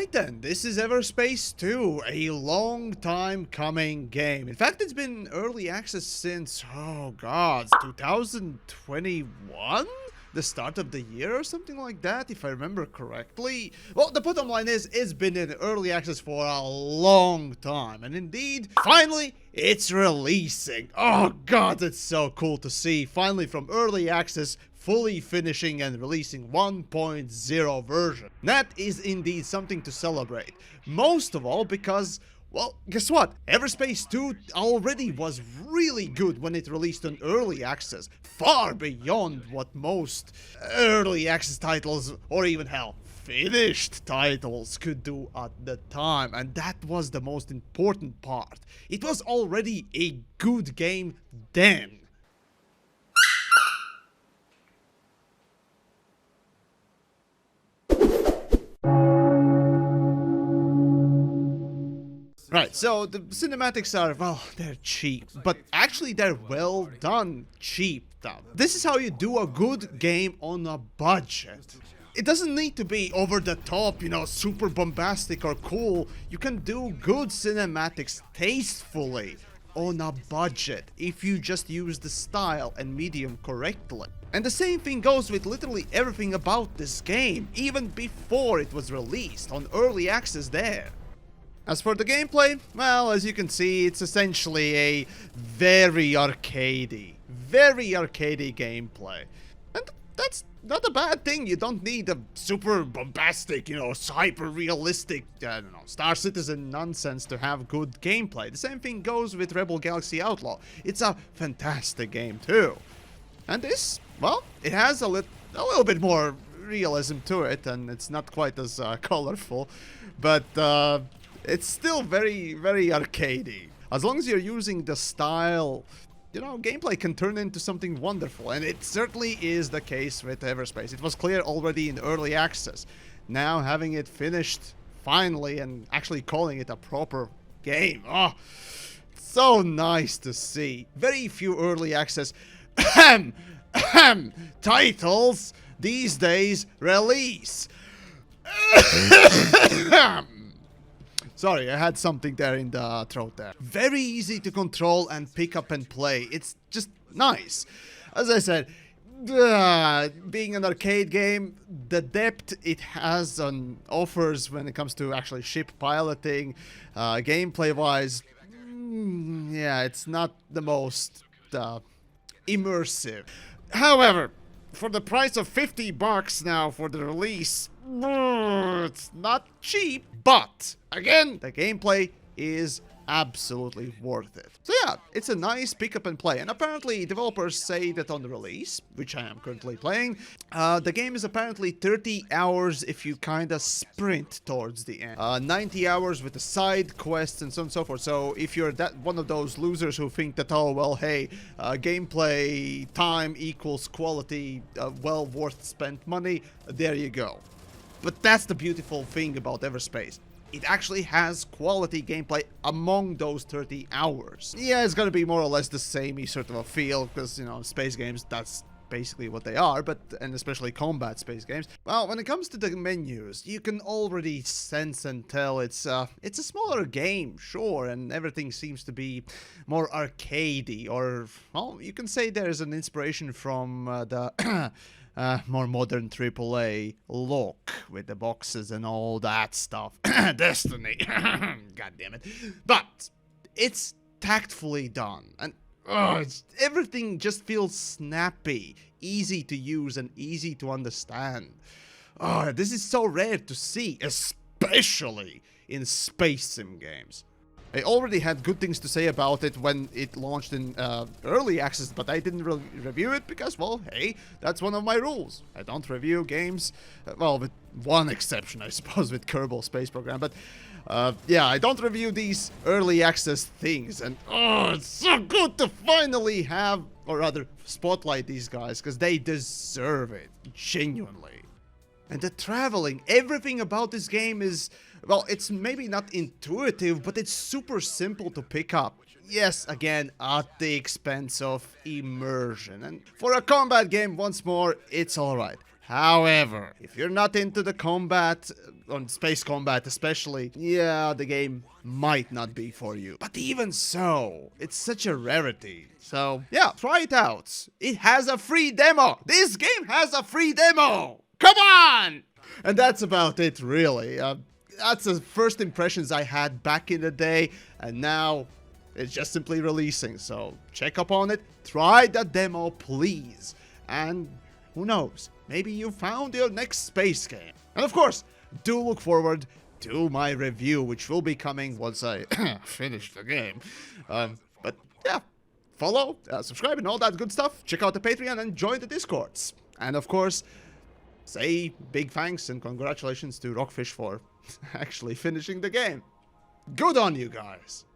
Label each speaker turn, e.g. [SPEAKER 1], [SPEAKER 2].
[SPEAKER 1] Alright then, this is Everspace 2, a long time coming game. In fact, it's been early access since, oh god, 2021? The start of the year or something like that, if I remember correctly. Well, the bottom line is, it's been in early access for a long time. And indeed, finally, it's releasing. Oh god, it's so cool to see. Finally, from early access, fully finishing and releasing 1.0 version. That is indeed something to celebrate. Most of all because, well, guess what? Everspace 2 already was really good when it released on early access, far beyond what most early access titles, or even hell, finished titles could do at the time, and that was the most important part. It was already a good game then. Right, so the cinematics are, well, they're cheap, but actually they're well done cheap though. This is how you do a good game on a budget. It doesn't need to be over the top, you know, super bombastic or cool. You can do good cinematics tastefully on a budget if you just use the style and medium correctly. And the same thing goes with literally everything about this game, even before it was released on early access there. As for the gameplay, well, as you can see, it's essentially a very arcadey gameplay. And that's not a bad thing. You don't need a super bombastic, you know, hyper-realistic, I don't know, Star Citizen nonsense to have good gameplay. The same thing goes with Rebel Galaxy Outlaw. It's a fantastic game too. And this, well, it has a little bit more realism to it, and it's not quite as colorful, but it's still very arcadey. As long as you're using the style, you know, gameplay can turn into something wonderful, and it certainly is the case with Everspace. It was clear already in early access. Now having it finished finally and actually calling it a proper game. Oh, so nice to see. Very few early access titles these days release. Sorry, I had something there in the throat there. Very easy to control and pick up and play. It's just nice. As I said, being an arcade game, the depth it has on offers when it comes to actually ship piloting, gameplay-wise, yeah, it's not the most immersive. However, for the price of $50 now for the release, it's not cheap, but again, the gameplay is absolutely worth it. So yeah, it's a nice pick up and play, and apparently developers say that on the release, which I am currently playing, the game is apparently 30 hours if you kinda sprint towards the end. 90 hours with the side quests and so on and so forth. So if you're that one of those losers who think that, oh well, hey, gameplay time equals quality, well worth spent money, there you go. But that's the beautiful thing about Everspace. It actually has quality gameplay among those 30 hours. Yeah, it's gonna be more or less the same sort of a feel, because, you know, space games, that's basically what they are, and especially combat space games. Well, when it comes to the menus, you can already sense and tell it's a smaller game, sure, and everything seems to be more arcadey, or, well, you can say there's an inspiration from the more modern AAA look with the boxes and all that stuff. Destiny. God damn it. But it's tactfully done, and everything just feels snappy, easy to use and easy to understand. This is so rare to see, especially in space sim games. I already had good things to say about it when it launched in early access, but I didn't really review it because, well, hey, that's one of my rules. I don't review games, well, with one exception, I suppose, with Kerbal Space Program, but yeah, I don't review these early access things, and it's so good to finally have, or rather, spotlight these guys, because they deserve it, genuinely. And the traveling, everything about this game is, well, it's maybe not intuitive, but it's super simple to pick up. Yes, again, at the expense of immersion. And for a combat game, once more, it's alright. However, if you're not into the combat, on space combat especially, yeah, the game might not be for you. But even so, it's such a rarity. So, yeah, try it out. It has a free demo. This game has a free demo. Come on! And that's about it, really. That's the first impressions I had back in the day, and now it's just simply releasing. So, check up on it. Try the demo, please. And who knows? Maybe you found your next space game. And of course, do look forward to my review, which will be coming once I finish the game. But yeah, follow, subscribe, and all that good stuff. Check out the Patreon and join the Discords. And of course, say big thanks and congratulations to Rockfish for actually finishing the game. Good on you guys.